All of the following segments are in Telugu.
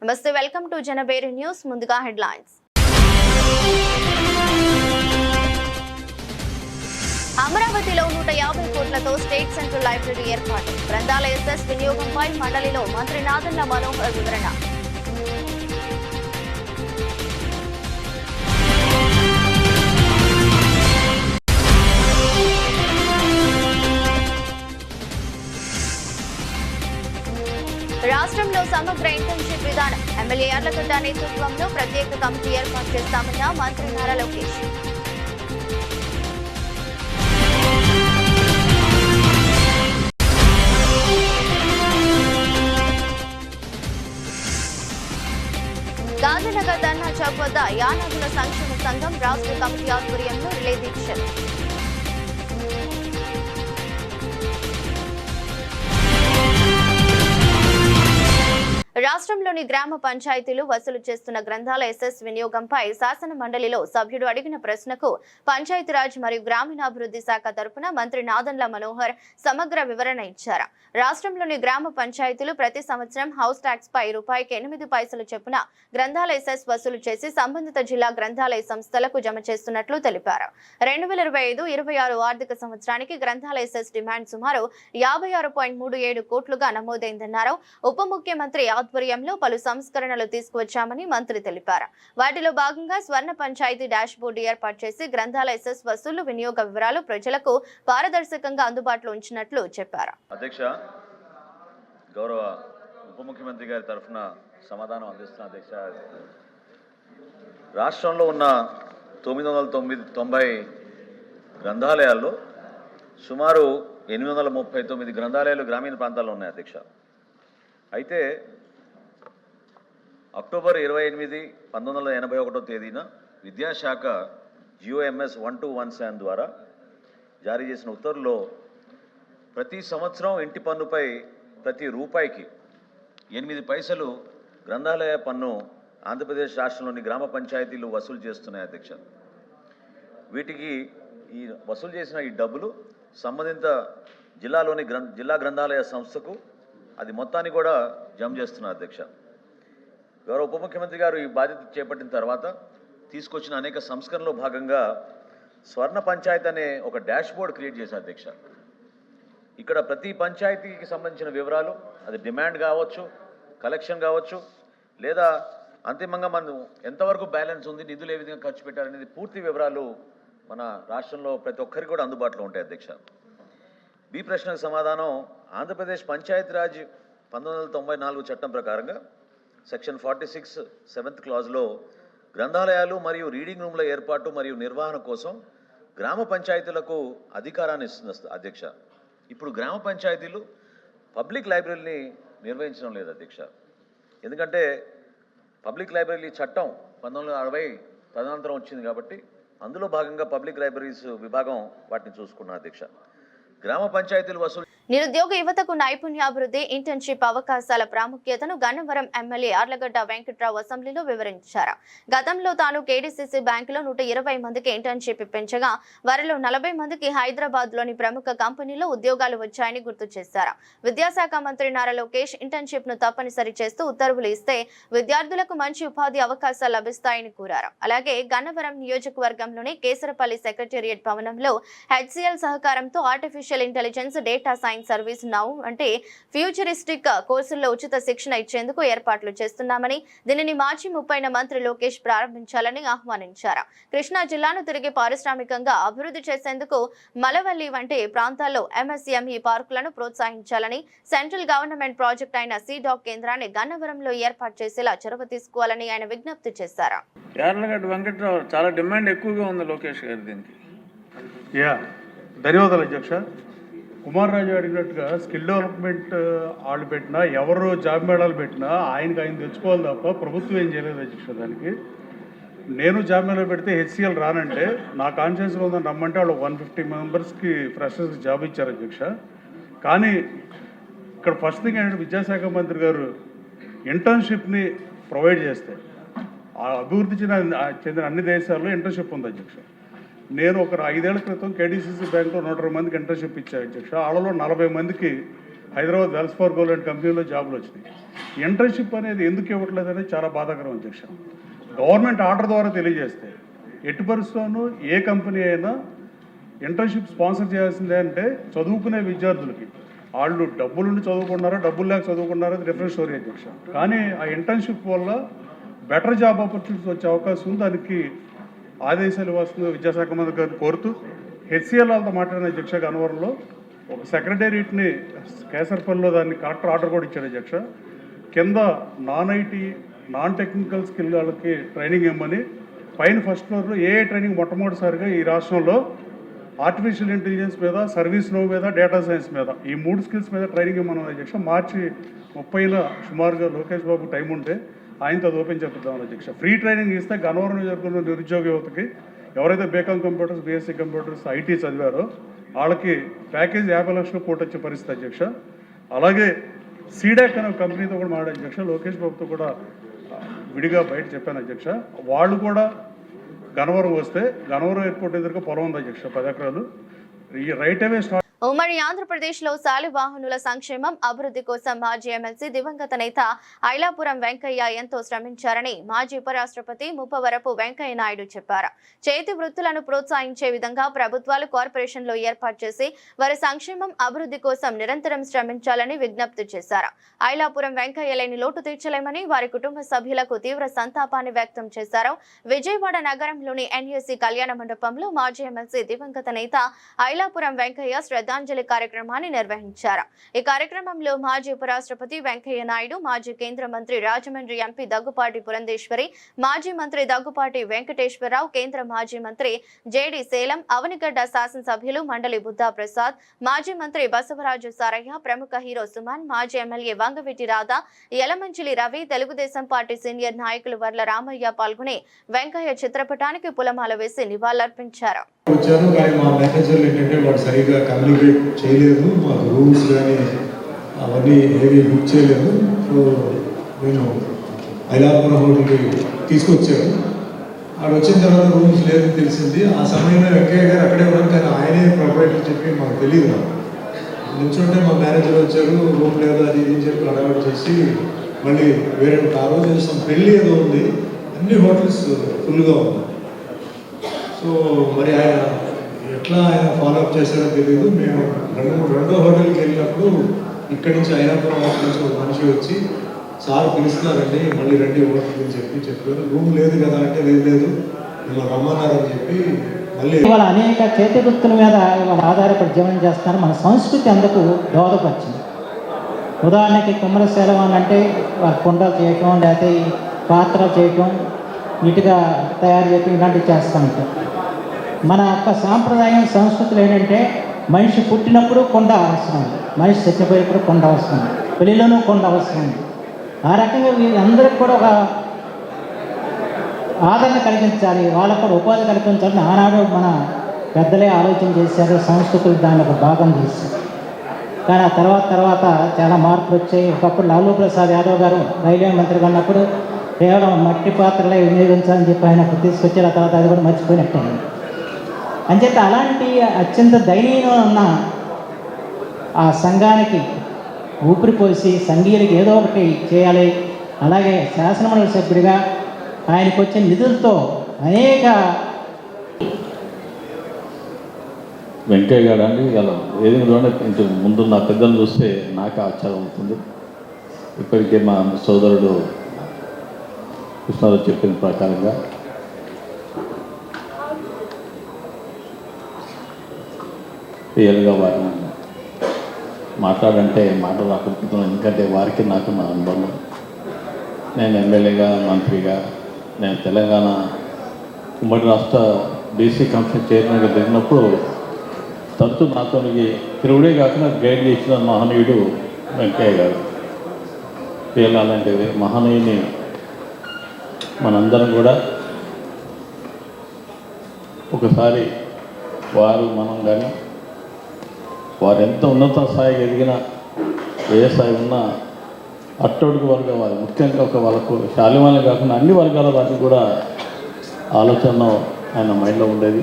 నమస్తే, వెల్కమ్ టు జనబేరి న్యూస్. ముందుగా హెడ్లైన్స్. అమరావతిలో 150 కోట్లతో స్టేట్ సెంట్రల్ లైబ్రరీ ఏర్పాటు. గ్రంథాల ఎస్ఎస్ వినియోగంపై మండలిలో మంత్రి నాదెండ్ల మనోహర్ వివరణ. రాష్ట్రంలో సమగ్ర ఇంటర్న్షిప్ విధానం. ఎమ్మెల్యే యార్లగడ్డ నేతృత్వంలో ప్రత్యేక కమిటీ ఏర్పాటు చేస్తామన్న మంత్రి నారా లోకేష్. గాంధీనగర్ ధర్నా చౌక్ వద్ద యానాదుల సంక్షేమ సంఘం రాష్ట్ర కమిటీ ఆధ్వర్యంలో రిలే దీక్షలు. రాష్ట్రంలోని గ్రామ పంచాయతీలు వసూలు చేస్తున్న గ్రంథాల ఎస్ఎస్ వినియోగంపై శాసన మండలిలో సభ్యుడు అడిగిన ప్రశ్నకు పంచాయతీరాజ్ మరియు గ్రామీణాభివృద్ధి శాఖ తరపున మంత్రి నాదెండ్ల మనోహర్ సమగ్ర వివరణ ఇచ్చారు. రాష్ట్రంలోని గ్రామ పంచాయతీలు ప్రతి సంవత్సరం హౌస్ ట్యాక్స్ పై రూపాయికి 8 పైసలు చొప్పున గ్రంథాల ఎస్ఎస్ వసూలు చేసి సంబంధిత జిల్లా గ్రంథాలయ సంస్థలకు జమ చేస్తున్నట్లు తెలిపారు. 2025-26 ఆర్థిక సంవత్సరానికి గ్రంథాల ఎస్ఎస్ డిమాండ్ సుమారు 56.37 కోట్లుగా నమోదైందన్నారు. ఉప ముఖ్యమంత్రి ఆధ్వర్యంలో పలు సంస్కరణలు తీసుకువచ్చామని మంత్రి తెలిపారు. వాటిలో భాగంగా స్వర్ణ పంచాయతీ డాష్ బోర్డు ఏర్పాటు చేసి గ్రంథాల ఎస్ఎస్ వసూలు వినియోగ వివరాలు ప్రజలకు పారదర్శకంగా అందుబాటులో ఉంచినట్లు చెప్పారు. అధ్యక్ష, గౌరవ ఉప ముఖ్యమంత్రి గారి తరఫున సమాధానం అందిస్తున్న అధ్యక్ష, రాష్ట్రంలో ఉన్న 990 గ్రంథాలయాల్లో సుమారు 839 గ్రంథాలయాలు గ్రామీణ ప్రాంతాల్లో ఉన్నాయి అధ్యక్ష. అయితే అక్టోబర్ 28, 1981 తేదీన విద్యాశాఖ GOMS 1217 ద్వారా జారీ చేసిన ఉత్తర్వుల్లో ప్రతి సంవత్సరం ఇంటి పన్నుపై ప్రతి రూపాయికి 8 పైసలు గ్రంథాలయ పన్ను ఆంధ్రప్రదేశ్ రాష్ట్రంలోని గ్రామ పంచాయతీలు వసూలు చేస్తున్నాయి అధ్యక్ష. వీటికి ఈ వసూలు చేసిన ఈ డబ్బులు సంబంధిత జిల్లాలోని జిల్లా గ్రంథాలయ సంస్థకు అది మొత్తాన్ని కూడా జమ చేస్తున్నారు అధ్యక్ష. గౌరవ ఉప ముఖ్యమంత్రి గారు ఈ బాధ్యత చేపట్టిన తర్వాత తీసుకొచ్చిన అనేక సంస్కరణలో భాగంగా స్వర్ణ పంచాయతీ అనే ఒక డాష్ బోర్డ్ క్రియేట్ చేశారు అధ్యక్ష. ఇక్కడ ప్రతి పంచాయతీకి సంబంధించిన వివరాలు, అది డిమాండ్ కావచ్చు, కలెక్షన్ కావచ్చు, లేదా అంతిమంగా మనం ఎంతవరకు బ్యాలెన్స్ ఉంది, నిధులు ఏ విధంగా ఖర్చు పెట్టారనేది పూర్తి వివరాలు మన రాష్ట్రంలో ప్రతి ఒక్కరికి కూడా అందుబాటులో ఉంటాయి అధ్యక్ష. బి ప్రశ్నకు సమాధానం, ఆంధ్రప్రదేశ్ పంచాయతీరాజ్ 1994 చట్టం ప్రకారంగా సెక్షన్ 46 7th క్లాజ్లో గ్రంథాలయాలు మరియు రీడింగ్ రూమ్ల ఏర్పాటు మరియు నిర్వహణ కోసం గ్రామ పంచాయతీలకు అధికారాన్ని ఇస్తుంది అధ్యక్ష. ఇప్పుడు గ్రామ పంచాయతీలు పబ్లిక్ లైబ్రరీని నిర్వహించడం లేదు అధ్యక్ష. ఎందుకంటే పబ్లిక్ లైబ్రరీ చట్టం 1960 తదనంతరం వచ్చింది కాబట్టి అందులో భాగంగా పబ్లిక్ లైబ్రరీస్ విభాగం వాటిని చూసుకున్నారు అధ్యక్ష. గ్రామ పంచాయతీలు వసూలు నిరుద్యోగ యువతకు నైపుణ్యాభివృద్ధి, ఇంటర్న్షిప్ అవకాశాల ప్రాముఖ్యతను గన్నవరం ఎమ్మెల్యే యార్లగడ్డ వెంకట్రావు అసెంబ్లీలో వివరించారు. గతంలో తాను KDCC బ్యాంకులో 120 మందికి ఇంటర్న్షిప్ ఇప్పించగా వారిలో 40 మందికి హైదరాబాద్ లోని ప్రముఖ కంపెనీలో ఉద్యోగాలు వచ్చాయని గుర్తు చేశారు. విద్యాశాఖ మంత్రి నారా లోకేష్ ఇంటర్న్షిప్ ను తప్పనిసరి చేస్తూ ఉత్తర్వులు ఇస్తే విద్యార్థులకు మంచి ఉపాధి అవకాశాలు లభిస్తాయని కోరారు. అలాగే గన్నవరం నియోజకవర్గంలోని కేసరపల్లి సెక్రటేరియట్ భవనంలో HCL సహకారంతో artificial intelligence, data science service now అంటే ఫ్యూచరిస్టిక్ కోర్సుల్లో ఉచిత శిక్షణ ఇచ్చేందుకు ఏర్పాట్లు చేస్తున్నామని, దీనిని మార్చి 30న మంత్రి లోకేష్ ప్రారంభించాలని ఆహ్వానించారు. కృష్ణా జిల్లాను తిరిగి పారిశ్రామికంగా అభివృద్ధి చేసేందుకు మలవల్లి వంటి ప్రాంతాల్లో MSME పార్కులను ప్రోత్సహించాలని, సెంట్రల్ గవర్నమెంట్ ప్రాజెక్ట్ అయిన CDOC కేంద్రాన్ని గన్నవరంలో ఏర్పాటు చేసేలా చొరవ తీసుకోవాలని ఆయన విజ్ఞప్తి చేశారు. యార్లగడ్డ వెంకట్రావు చాలా డిమాండ్ ఎక్కువగా ఉంది లోకేష్ గారి దీనికి. ధన్యవాదాలు అధ్యక్ష. కుమార్ రాజు అడిగినట్టుగా స్కిల్ డెవలప్మెంట్ వాళ్ళు పెట్టినా, ఎవరు జాబ్ మేళాలు పెట్టినా ఆయన తెచ్చుకోవాలి తప్ప ప్రభుత్వం ఏం చేయలేదు అధ్యక్ష. దానికి నేను జాబ్ మేళా పెడితే HCL రానంటే నా కాన్షియస్గా ఉందని రమ్మంటే వాళ్ళు 150 మెంబర్స్కి ఫ్రెషర్స్ జాబ్ ఇచ్చారు అధ్యక్ష. కానీ ఇక్కడ ఫస్ట్ థింగ్ ఏంటంటే విద్యాశాఖ మంత్రి గారు ఇంటర్న్షిప్ని ప్రొవైడ్ చేస్తే అభివృద్ధి చెందిన అన్ని దేశాల్లో ఇంటర్న్షిప్ ఉంది అధ్యక్ష. నేను ఒక 5 ఏళ్ల క్రితం KDCC బ్యాంక్లో 120 మందికి ఇంటర్న్షిప్ ఇచ్చాను అధ్యక్ష. వాళ్ళలో 40 మందికి హైదరాబాద్ వెల్స్ ఫార్గో లాంటి కంపెనీలో జాబులు వచ్చినాయి. ఇంటర్న్షిప్ అనేది ఎందుకు ఇవ్వట్లేదు అనేది చాలా బాధాకరం అధ్యక్ష. గవర్నమెంట్ ఆర్డర్ ద్వారా తెలియజేస్తే ఎట్టి పరిస్థితుల్లోనూ ఏ కంపెనీ అయినా ఇంటర్న్షిప్ స్పాన్సర్ చేయాల్సిందే అంటే చదువుకునే విద్యార్థులకి. వాళ్ళు డబ్బులుండి చదువుకున్నారా డబ్బులు లేక చదువుకున్నారా అది డిఫరెంట్ స్టోరీ అధ్యక్ష. కానీ ఆ ఇంటర్న్షిప్ వల్ల బెటర్ జాబ్ ఆపర్చునిటీస్ వచ్చే అవకాశం ఉంది. దానికి ఆదేశాలు వస్తుంది విద్యాశాఖ మంత్రి గారిని కోరుతూ హెచ్సిఎల్ వాళ్ళతో మాట్లాడిన అధ్యక్ష గన్నవరంలో ఒక సెక్రటేరియట్ని కేసర్పల్లిలో దాన్ని కలెక్టర్ ఆర్డర్ కూడా ఇచ్చాడు అధ్యక్ష. కింద non IT non technical skill వాళ్ళకి ట్రైనింగ్ ఇవ్వమని, పైన ఫస్ట్ ఫ్లోర్లో ఏ ట్రైనింగ్ మొట్టమొదటిసారిగా ఈ రాష్ట్రంలో ఆర్టిఫిషియల్ ఇంటెలిజెన్స్ మీద, సర్వీస్ నో మీద, డేటా సైన్స్ మీద ఈ 3 స్కిల్స్ మీద ట్రైనింగ్ ఇవ్వమని అధ్యక్ష. మార్చి 30న సుమారుగా లోకేష్ బాబు టైం ఉంటే ఆయనతో అది ఓపెన్ చెప్తామని అధ్యక్ష. ఫ్రీ ట్రైనింగ్ ఇస్తే గన్నవరం జరుగుతున్న నిరుద్యోగ యువతకి ఎవరైతే BCom computers, BSc computers, IT చదివారో వాళ్ళకి ప్యాకేజ్ 50 లక్షలు కోట్ వచ్చే పరిస్థితి అధ్యక్ష. అలాగే సీడాక్ అనే కంపెనీతో కూడా మాట్లాడే అధ్యక్ష, లోకేష్ బాబుతో కూడా విడిగా బయట చెప్పాను అధ్యక్ష. వాళ్ళు కూడా గన్నవరం వస్తే గన్నవరం ఎయిర్పోర్ట్ ఎదురుగా పొలం ఉంది అధ్యక్ష, 10 ఎకరాలు. ఈ రైట్ అవే స్టార్ట్. ఉమ్మడి ఆంధ్రప్రదేశ్లో శాలివాహనుల సంక్షేమం అభివృద్ధి కోసం మాజీ ఎమ్మెల్సీ దివంగత నేత ఐలాపురం వెంకయ్య ఎంతో శ్రమించారని మాజీ ఉపరాష్ట్రపతి ముప్పవరపు వెంకయ్య నాయుడు చెప్పారు. చేతి వృత్తులను ప్రోత్సహించే విధంగా ప్రభుత్వాలు కార్పొరేషన్లు ఏర్పాటు చేసి వారి సంక్షేమం అభివృద్ధి కోసం నిరంతరం శ్రమించాలని విజ్ఞప్తి చేశారు. ఐలాపురం వెంకయ్య లేని లోటు తీర్చలేమని వారి కుటుంబ సభ్యులకు తీవ్ర సంతాపాన్ని వ్యక్తం చేశారు. విజయవాడ నగరంలోని ఎన్యూసీ కళ్యాణ మండపంలో మాజీ ఎమ్మెల్సీ దివంగత నేత ఐలాపురం వెంకయ్య శ్రద్ధాంజలి కార్యక్రమాన్ని నిర్వహించారు. ఈ కార్యక్రమంలో మాజీ ఉపరాష్ట్రపతి వెంకయ్య నాయుడు, మాజీ కేంద్ర మంత్రి రాజమండ్రి ఎంపీ దగ్గుపాటి పురంధేశ్వరి, మాజీ మంత్రి దగ్గుపాటి వెంకటేశ్వరరావు, కేంద్ర మాజీ మంత్రి జేడి సేలం, అవనిగడ్డ శాసనసభ్యులు మండలి బుద్ధా ప్రసాద్, మాజీ మంత్రి బసవరాజు సారయ్య, ప్రముఖ హీరో సుమన్, మాజీ MLA Vangaveeti Radha, Yalamanchili Ravi, Telugu Desam party senior నాయకులు వర్ల రామయ్య పాల్గొని వెంకయ్య చిత్రపటానికి పూలమాల వేసి నివాళులర్పించారు. వచ్చాను కానీ మా మేనేజర్లు ఏంటంటే వాడు సరిగ్గా కమ్యూనికేట్ చేయలేదు, మాకు రూమ్స్ కానీ అవన్నీ ఏవి బుక్ చేయలేదు. సో నేను ఐలాపురం హోటల్కి తీసుకొచ్చాను. అక్కడ వచ్చిన తర్వాత రూమ్స్ లేదని తెలిసింది. ఆ సమయంలో వెంకయ్య గారు అక్కడే ఉన్నారు కానీ ఆయనే ప్రొపరేటర్ చెప్పి మాకు తెలియదు. నాకు నుంచుంటే మా మేనేజర్ వచ్చారు, రూమ్ లేదు అది ఇది చెప్పి అడవాటు చేసి మళ్ళీ వేరే ఆ రోజు చేస్తాం పెళ్ళి ఏదో ఉంది, అన్ని హోటల్స్ ఫుల్గా ఉంది. సో మరి ఆయన ఎట్లా ఆయన ఫాలోఅప్ చేశారో తెలియదు. మేము రెండో హోటల్కి వెళ్ళినప్పుడు ఇక్కడి నుంచి ఐలాపురం హోటల్ నుంచి ఒక మనిషి వచ్చి సార్ పిలుస్తున్నారండి మళ్ళీ రండి హోటల్కి అని చెప్పారు. రూమ్ లేదు కదా అంటే లేదు మిమ్మల్ని రమ్మన్నారని చెప్పి మళ్ళీ ఇవాళ అనేక చేతి వృత్తుల మీద ఇవాళ ఆధారపడి జీవనం చేస్తున్నారు. మన సంస్కృతి అందుకు దోహదపరిచింది. ఉదాహరణకి కుమ్మరశైలం అని అంటే కుండలు చేయటం, లేకపోతే పాత్రలు చేయటం, నీట్గా తయారు చేయటం ఇలాంటివి చేస్తూ ఉంటాం. మన యొక్క సాంప్రదాయం సంస్కృతులు ఏంటంటే మనిషి పుట్టినప్పుడు కొండ అవసరం, మనిషి చచ్చిపోయినప్పుడు కొండ అవసరం, పెళ్ళిలోనూ కొండ అవసరం. ఆ రకంగా వీళ్ళందరికీ కూడా ఒక ఆదరణ కలిగించాలి, వాళ్ళకు కూడా ఉపాధి కల్పించాలని ఆనాడు మన పెద్దలే ఆలోచన చేశారు. సంస్కృతులు దాన్ని ఒక భాగం చేశారు. కానీ ఆ తర్వాత చాలా మార్పులు వచ్చాయి. ఒకప్పుడు లాలూ ప్రసాద్ యాదవ్ గారు రైల్వే మంత్రిగా ఉన్నప్పుడు కేవలం మట్టి పాత్రలే వినియోగించాలని చెప్పి ఆయన తీసుకొచ్చారు. ఆ తర్వాత అది కూడా మర్చిపోయినట్టు. అంచేత అలాంటి అత్యంత దయనీయంగా ఉన్న ఆ సంఘానికి ఊపిరిపోసి సంఘీయులకి ఏదో ఒకటి చేయాలి. అలాగే శాసనమండలి సభ్యుడిగా ఆయనకు వచ్చిన నిధులతో అనేక వెంకయ్య గారు అండి ఇలా ఏదైనా కొంచెం ముందు నా పెద్దలు చూస్తే నాకు ఆశ్చర్యం అవుతుంది. ఇప్పటికే మా సోదరుడు కృష్ణారావు చెప్పిన ప్రకారంగా రియల్గా వారిని మాట్లాడంటే మాటలు రాకపోతున్నాను. ఎందుకంటే వారికి నాకు నా అనుబంధం. నేను ఎమ్మెల్యేగా, మంత్రిగా, నేను తెలంగాణ ఉమ్మడి రాష్ట్ర బీసీ కమిషన్ చైర్మన్గా జరిగినప్పుడు తరచు నాతో తిరుగుడే కాకుండా గైడ్ చేసిన మహనీయుడు వెంకయ్య గారు. అలాంటి మహనీయుని మనందరం కూడా ఒకసారి వారు మనం కానీ వారు ఎంత ఉన్నత స్థాయికి ఎదిగినా ఏ స్థాయి ఉన్నా అట్టడుగు వర్గం వారు ముఖ్యంగా ఒక వాళ్ళకు శాలివాళ్ళే కాకుండా అన్ని వర్గాల వారికి కూడా ఆలోచన ఆయన మైండ్లో ఉండేది.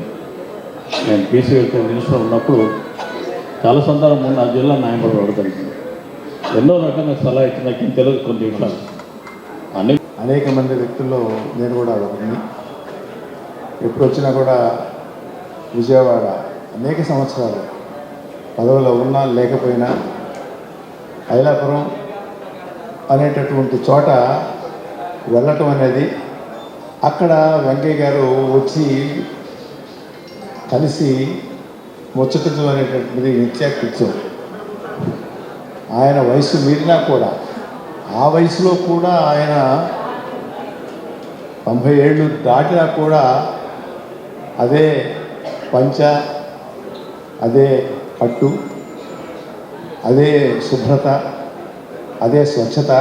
నేను బీసీ వెల్ఫేర్ మినిస్టర్ ఉన్నప్పుడు చాలా సందర్భం నా జిల్లా న్యాయపడి పడుతుంది. ఎన్నో రకంగా సలహా ఇచ్చిన నాకు తెలుగు కొన్ని విషయాలు అన్ని అనేక మంది వ్యక్తుల్లో నేను కూడా ఒకరిని. ఎప్పుడు వచ్చినా కూడా విజయవాడ అనేక సంవత్సరాలు పదవిలో ఉన్నా లేకపోయినా ఐలాపురం అనేటటువంటి చోట వెళ్ళటం అనేది, అక్కడ వెంకయ్య గారు వచ్చి కలిసి ముచ్చటం అనేటటువంటిది నిత్యాకృత్యం. ఆయన వయసు మీరినా కూడా, ఆ వయసులో కూడా ఆయన 90 ఏళ్ళు దాటినా కూడా అదే పంచ, అదే పట్టు, అదే శుభ్రత, అదే స్వచ్ఛత,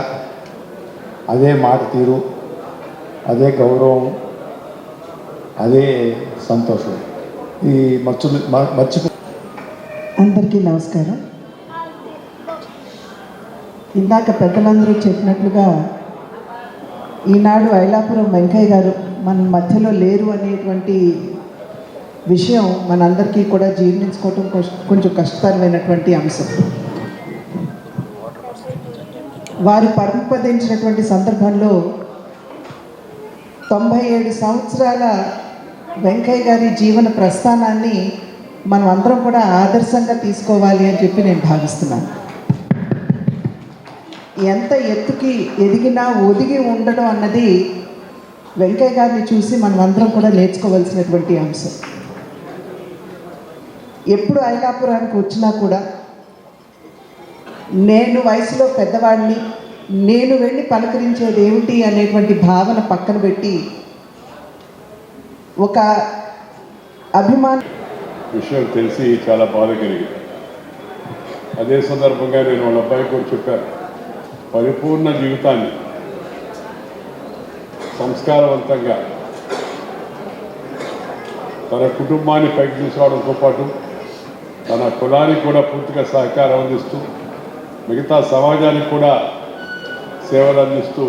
అదే మాట తీరు, అదే గౌరవం, అదే సంతోషం. ఈ మర్చిపో అందరికీ నమస్కారం. ఇందాక పెద్దలందరూ చెప్పినట్లుగా ఈనాడు ఐలాపురం వెంకయ్య గారు మన మధ్యలో లేరు అనేటువంటి విషయం మనందరికీ కూడా జీర్ణించుకోవటం కొంచెం కష్టతరమైనటువంటి అంశం. వారు పరమపదించినటువంటి సందర్భంలో 97 సంవత్సరాల వెంకయ్య గారి జీవన ప్రస్థానాన్ని మనం అందరం కూడా ఆదర్శంగా తీసుకోవాలి అని చెప్పి నేను భావిస్తున్నాను. ఎంత ఎత్తుకి ఎదిగినా ఒదిగి ఉండడం అన్నది వెంకయ్య గారిని చూసి మనం అందరం కూడా నేర్చుకోవాల్సినటువంటి అంశం. ఎప్పుడు ఐలాపురానికి వచ్చినా కూడా నేను వయసులో పెద్దవాడిని, నేను వెళ్ళి పలకరించేది ఏమిటి అనేటువంటి భావన పక్కన పెట్టి ఒక అభిమాన విషయం తెలిసి చాలా బాధ కలిగింది. అదే సందర్భంగా నేను వాళ్ళ అబ్బాయి కూడా చెప్పాను, పరిపూర్ణ జీవితాన్ని సంస్కారవంతంగా తన కుటుంబాన్ని పైకి తీసుకురావడంతో పాటు తన కులానికి కూడా పూర్తిగా సహకారం అందిస్తూ మిగతా సమాజానికి కూడా సేవలు అందిస్తూ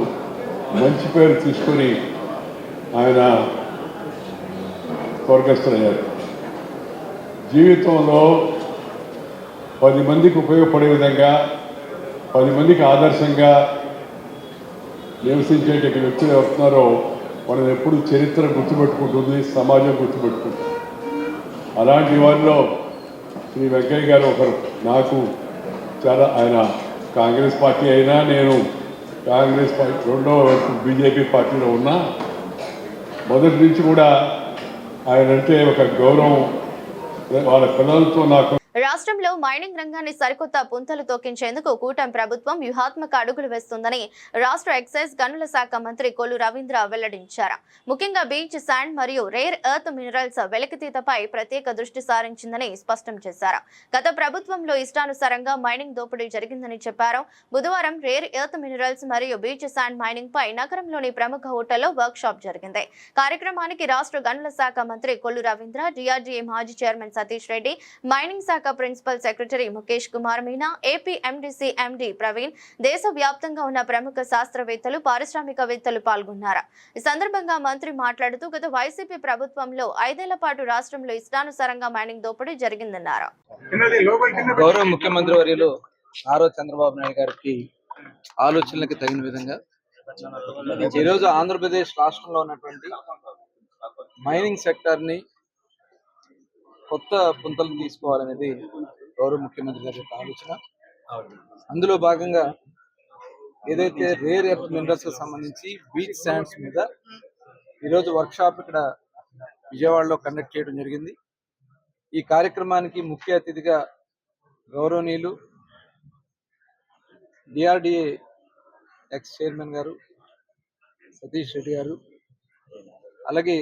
మంచి పేరు తీసుకొని ఆయన స్వర్గస్థులయ్యారు. జీవితంలో 10 మందికి ఉపయోగపడే విధంగా, 10 మందికి ఆదర్శంగా నివసించేట వ్యక్తులు ఎవరుతున్నారో మనం ఎప్పుడు చరిత్ర గుర్తుపెట్టుకుంటుంది, సమాజం గుర్తుపెట్టుకుంటుంది. అలాంటి వారిలో శ్రీ వెంకయ్య గారు ఒకరు. నాకు చాలా ఆయన కాంగ్రెస్ పార్టీ అయినా, నేను కాంగ్రెస్ పార్టీ రెండవ బీజేపీ పార్టీలో ఉన్నా, మొదటి నుంచి కూడా ఆయన అంటే ఒక గౌరవం. వాళ్ళ పిల్లలతో నాకు రాష్ట్రంలో మైనింగ్ రంగాన్ని సరికొత్త పుంతలు తొక్కించేందుకు కూటమి ప్రభుత్వం వ్యూహాత్మక అడుగులు వేస్తుందని రాష్ట్ర ఎక్సైజ్ గనుల శాఖ మంత్రి కొల్లు రవీంద్ర వెల్లడించారు. ముఖ్యంగా బీచ్ శాండ్ మరియు రేర్ ఎర్త్ మినరల్స్ వెలికితీతపై ప్రత్యేక దృష్టి సారించిందని స్పష్టం చేశారు. గత ప్రభుత్వంలో ఇష్టానుసారంగా మైనింగ్ దోపిడీ జరిగిందని చెప్పారు. బుధవారం రేర్ ఎర్త్ మినరల్స్ మరియు బీచ్ శాండ్ మైనింగ్ పై నగరంలోని ప్రముఖ హోటల్లో వర్క్ షాప్ జరిగింది. కార్యక్రమానికి రాష్ట్ర గనుల శాఖ మంత్రి కొల్లు రవీంద్ర, డిఆర్డీఏ మాజీ చైర్మన్ సతీష్ రెడ్డి, మైనింగ్ శాఖ principal secretary Mukesh Kumar Meena, AP MDC MD Praveen, దేశవ్యాప్తంగా ఉన్న ప్రముఖ శాస్త్రవేత్తలు, పారిశ్రామికవేత్తలు పాల్గొన్నారు. ఈ సందర్భంగా మంత్రి మాట్లాడుతూ గత వైసీపీ ప్రభుత్వంలో 5 ఏళ్ల పాటు రాష్ట్రంలో ఇష్టానుసారంగా మైనింగ్ దోపిడీ జరిగిందన్నారు. గౌరవ ముఖ్యమంత్రి వర్యులు నారా చంద్రబాబు నాయుడు గారికి ఆలోచనలకు తగిన విధంగా ఈరోజు ఆంధ్రప్రదేశ్ రాష్ట్రంలో ఉన్నటువంటి మైనింగ్ సెక్టర్ ని కొత్త పుంతలు తీసుకోవాలనేది గౌరవ ముఖ్యమంత్రి గారి యొక్క ఆలోచన. అందులో భాగంగా ఏదైతే రేర్ ఎర్త్ మినరల్స్ కి సంబంధించి బీచ్ శాండ్స్ మీద ఈరోజు వర్క్ షాప్ ఇక్కడ విజయవాడలో కండక్ట్ చేయడం జరిగింది. ఈ కార్యక్రమానికి ముఖ్య అతిథిగా గౌరవనీయులు డిఆర్డీఏ ఎక్స్ చైర్మన్ గారు సతీష్ రెడ్డి గారు, అలాగే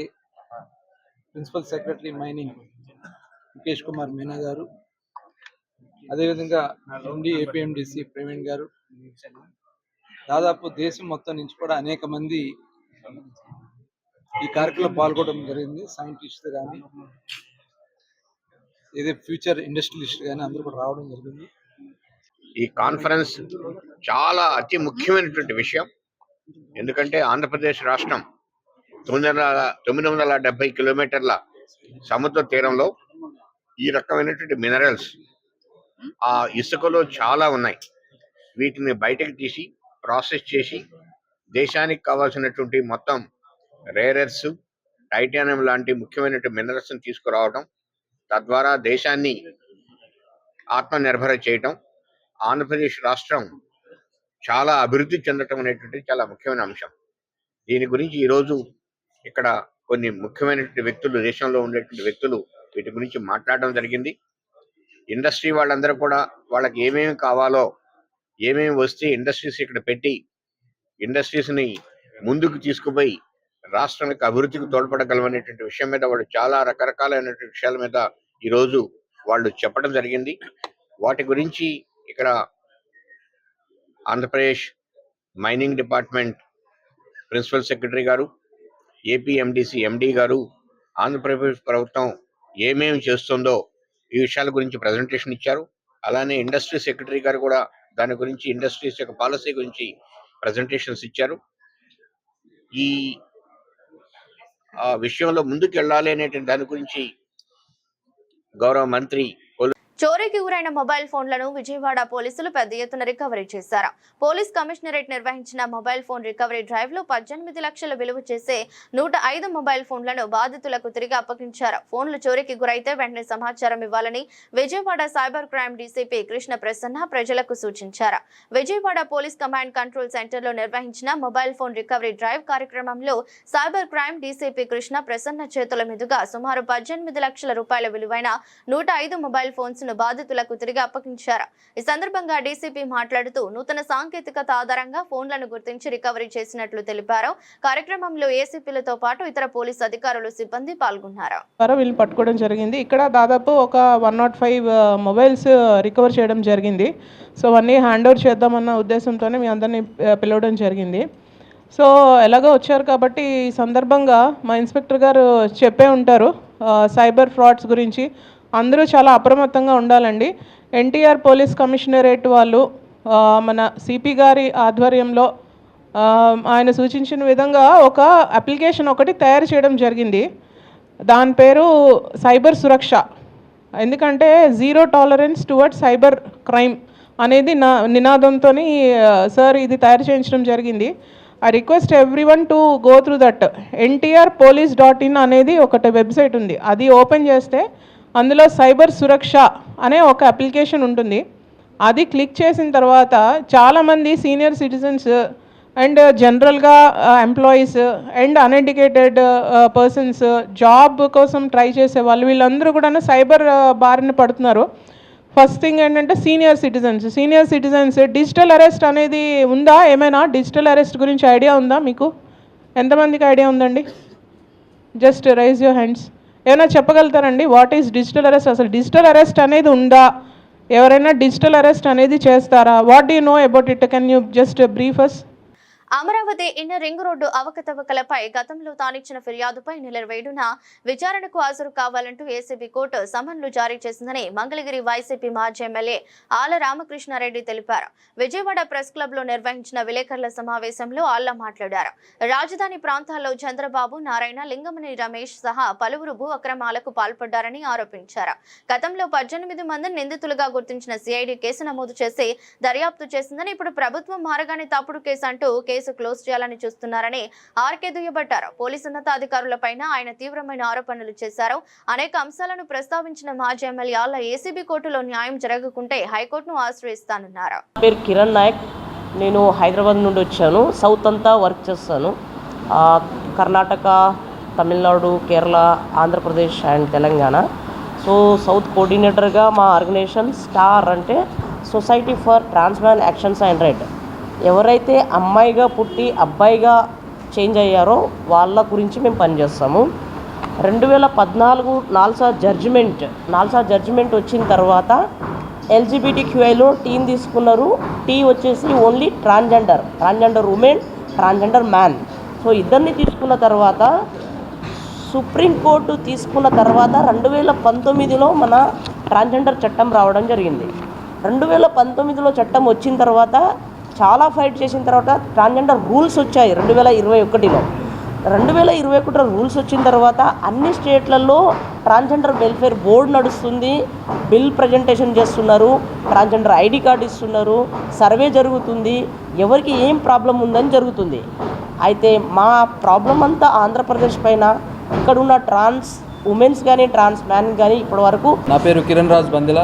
principal secretary mining Mukesh Kumar Meena గారు, అదేవిధంగా ఎండి ఏపీఎండిసి ప్రవీణ్ గారు, దాదాపు దేశం మొత్తం నుంచి కూడా అనేక మంది ఈ కార్యక్రమంలో పాల్గొనడం జరిగింది. సైంటిస్ట్ కానీ, ఏదో ఫ్యూచర్ ఇండస్ట్రియలిస్ట్ కానీ అందరూ కూడా రావడం జరిగింది. ఈ కాన్ఫరెన్స్ చాలా అతి ముఖ్యమైనటువంటి విషయం. ఎందుకంటే ఆంధ్రప్రదేశ్ రాష్ట్రం 970 కిలోమీటర్ల సముద్ర తీరంలో ఈ రకమైనటువంటి మినరల్స్ ఆ ఇసుకలో చాలా ఉన్నాయి. వీటిని బయటకు తీసి ప్రాసెస్ చేసి దేశానికి కావాల్సినటువంటి మొత్తం రేరర్స్, టైటానియం లాంటి ముఖ్యమైనటువంటి మినరల్స్ని తీసుకురావడం, తద్వారా దేశాన్ని ఆత్మనిర్భర చేయటం, ఆంధ్రప్రదేశ్ రాష్ట్రం చాలా అభివృద్ధి చెందటం అనేటువంటిది చాలా ముఖ్యమైన అంశం. దీని గురించి ఈరోజు ఇక్కడ కొన్ని ముఖ్యమైనటువంటి వ్యక్తులు, దేశంలో ఉండేటువంటి వ్యక్తులు వీటి గురించి మాట్లాడడం జరిగింది. ఇండస్ట్రీ వాళ్ళందరూ కూడా వాళ్ళకి ఏమేమి కావాలో, ఏమేమి వస్తే ఇండస్ట్రీస్ ఇక్కడ పెట్టి ఇండస్ట్రీస్ని ముందుకు తీసుకుపోయి రాష్ట్రానికి అభివృద్ధికి తోడ్పడగలమనేటువంటి విషయం మీద వాళ్ళు చాలా రకరకాలైనటువంటి విషయాల మీద ఈరోజు వాళ్ళు చెప్పడం జరిగింది. వాటి గురించి ఇక్కడ Andhra Pradesh mining department principal secretary గారు, ఏపీఎండిసి ఎండి గారు, ఆంధ్రప్రదేశ్ ప్రభుత్వం ఏమేమి చేస్తుందో ఈ విషయాల గురించి ప్రజెంటేషన్ ఇచ్చారు. అలానే ఇండస్ట్రీ సెక్రటరీ గారు కూడా దాని గురించి, ఇండస్ట్రీస్ యొక్క పాలసీ గురించి ప్రజెంటేషన్స్ ఇచ్చారు. ఈ విషయంలో ముందుకు వెళ్ళాలి అనేటువంటి దాని గురించి గౌరవ మంత్రి చోరీకి గురైన మొబైల్ ఫోన్లను విజయవాడ పోలీసులు పెద్ద ఎత్తున రికవరీ చేశారు. పోలీస్ కమిషనరేట్ నిర్వహించిన మొబైల్ ఫోన్ రికవరీ డ్రైవ్ లో 18 లక్షల విలువ చేసే 105 మొబైల్ ఫోన్లను బాధితులకు తిరిగి అప్పగించారు. ఫోన్లు చోరీకి గురైతే వెంటనే సమాచారం ఇవ్వాలని Vijayawada cyber crime DCP Krishna Prasanna ప్రజలకు సూచించారు. Vijayawada police command control centre లో నిర్వహించిన మొబైల్ ఫోన్ రికవరీ డ్రైవ్ కార్యక్రమంలో cyber crime DCP Krishna Prasanna చేతుల మీదుగా సుమారు 18 లక్షల రూపాయల విలువైన 105 మొబైల్ ఫోన్స్ బాధితులకు తిరిగి అప్పగించారు. ఈ సందర్భంగా డీసీపీ మాట్లాడుతూ నూతన సాంకేతికత ఆధారంగా ఫోన్లను గుర్తించి రికవరీ చేసినట్లు తెలిపారు. కార్యక్రమంలో ఏసీపీలతో పాటు ఇతర పోలీసు అధికారులు, సిబ్బంది పాల్గొన్నారు. వీళ్ళు పట్టుకోవడం జరిగింది. ఇక్కడ దాదాపు ఒక 105 మొబైల్స్ రికవర్ చేయడం జరిగింది. సో అవన్నీ హ్యాండ్ ఓవర్ చేద్దామన్న ఉద్దేశంతోనే మీ అందరినీ పిలవడం జరిగింది. సో ఎలాగో వచ్చారు కాబట్టి ఈ సందర్భంగా మా ఇన్స్పెక్టర్ గారు చెప్పే ఉంటారు సైబర్ ఫ్రాడ్స్ గురించి. అందరూ చాలా అప్రమత్తంగా ఉండాలండి. ఎన్టీఆర్ పోలీస్ కమిషనరేట్ వాళ్ళు మన సిపి గారి ఆధ్వర్యంలో ఆయన సూచించిన విధంగా ఒక అప్లికేషన్ ఒకటి తయారు చేయడం జరిగింది. దాని పేరు సైబర్ సురక్ష. ఎందుకంటే zero tolerance towards cyber crime అనేది నినాదంతో సార్ ఇది తయారు చేయించడం జరిగింది. I request everyone to go through that. NTRpolice.in అనేది ఒకటి వెబ్సైట్ ఉంది. అది ఓపెన్ చేస్తే అందులో సైబర్ సురక్ష అనే ఒక అప్లికేషన్ ఉంటుంది. అది క్లిక్ చేసిన తర్వాత చాలామంది సీనియర్ సిటిజన్స్ అండ్ జనరల్గా employees and uneducated persons, job కోసం ట్రై చేసే వాళ్ళు, వీళ్ళందరూ కూడా సైబర్ బారిన పడుతున్నారు. ఫస్ట్ థింగ్ ఏంటంటే సీనియర్ సిటిజన్స్ డిజిటల్ అరెస్ట్ అనేది ఉందా? ఏమైనా డిజిటల్ అరెస్ట్ గురించి ఐడియా ఉందా మీకు? ఎంతమందికి ఐడియా ఉందండి? Just raise your hands. ఏమైనా చెప్పగలుగుతారండి వాట్ ఈస్ డిజిటల్ అరెస్ట్? అసలు డిజిటల్ అరెస్ట్ అనేది ఉందా? ఎవరైనా డిజిటల్ అరెస్ట్ అనేది చేస్తారా? What do you know about it? Can you just brief us? Amaravati inner ring road అవకతవకలపై గతంలో తానిచ్చిన ఫిర్యాదుపై నెల 7న విచారణకు హాజరు కావాలంటూ ఏసీబీ కోర్టు సమన్లు జారీ చేసిందని మంగళగిరి వైసీపీ మాజీ ఎమ్మెల్యే ఆళ్ల రామకృష్ణారెడ్డి తెలిపారు. విజయవాడ ప్రెస్ క్లబ్ లో నిర్వహించిన విలేకరుల సమావేశంలో ఆళ్ల మాట్లాడారు. రాజధాని ప్రాంతాల్లో చంద్రబాబు నారాయణ, లింగమణి రమేష్ సహా పలువురు భూ అక్రమాలకు పాల్పడ్డారని ఆరోపించారు. గతంలో 18 మందిని నిందితులుగా గుర్తించిన సిఐడి కేసు నమోదు చేసి దర్యాప్తు చేసిందని, ఇప్పుడు ప్రభుత్వం మారగానే తప్పుడు కేసు అంటూ కేసు క్లోజ్ చేయాలని చూస్తున్నారని ఆర్కే దుయ్యబట్టారు. పోలీసు ఉన్నతాధికారులపైన ఆయన తీవ్రమైన ఆరోపణలు చేశారు. అనేక అంశాలను ప్రస్తావించిన మాజీ ఎమ్మెల్యే ఆళ్ల ఏసీబీ కోర్టులో న్యాయం జరగకుంటే హైకోర్టును ఆశ్రయిస్తానన్నారు. పేరు కిరణ్ నాయక్. నేను హైదరాబాద్ నుండి వచ్చాను. సౌత్ అంతా వర్క్ చేస్తాను. Karnataka, Tamil Nadu, Kerala, Andhra Pradesh and Telangana. So south కోఆర్డినేటర్గా మా ఆర్గనైజేషన్ స్టార్ అంటే society for transmen actions and right. ఎవరైతే అమ్మాయిగా పుట్టి అబ్బాయిగా చేంజ్ అయ్యారో వాళ్ళ గురించి మేము పనిచేస్తాము. 2014 నాల్సా జడ్జిమెంట్ వచ్చిన తర్వాత LGBTQIలో టీని తీసుకున్నారు. టీ వచ్చేసి only transgender women, transgender man. So ఇద్దరిని తీసుకున్న తర్వాత సుప్రీంకోర్టు తీసుకున్న తర్వాత 2019లో మన ట్రాన్స్జెండర్ చట్టం రావడం జరిగింది. 2019లో చట్టం వచ్చిన తర్వాత చాలా ఫైట్ చేసిన తర్వాత ట్రాన్స్జెండర్ రూల్స్ వచ్చాయి 2021లో. 2021 రూల్స్ వచ్చిన తర్వాత అన్ని స్టేట్లలో ట్రాన్స్జెండర్ వెల్ఫేర్ బోర్డు నడుస్తుంది, బిల్ ప్రజెంటేషన్ చేస్తున్నారు, ట్రాన్స్జెండర్ ఐడి కార్డు ఇస్తున్నారు, సర్వే జరుగుతుంది, ఎవరికి ఏం ప్రాబ్లం ఉందని జరుగుతుంది. అయితే మా ప్రాబ్లం అంతా ఆంధ్రప్రదేశ్ పైన ఇక్కడున్న ట్రాన్స్ ఉమెన్స్ కానీ ట్రాన్స్ మ్యాన్ కానీ ఇప్పటివరకు. నా పేరు కిరణ్ రాజ్ బందిల,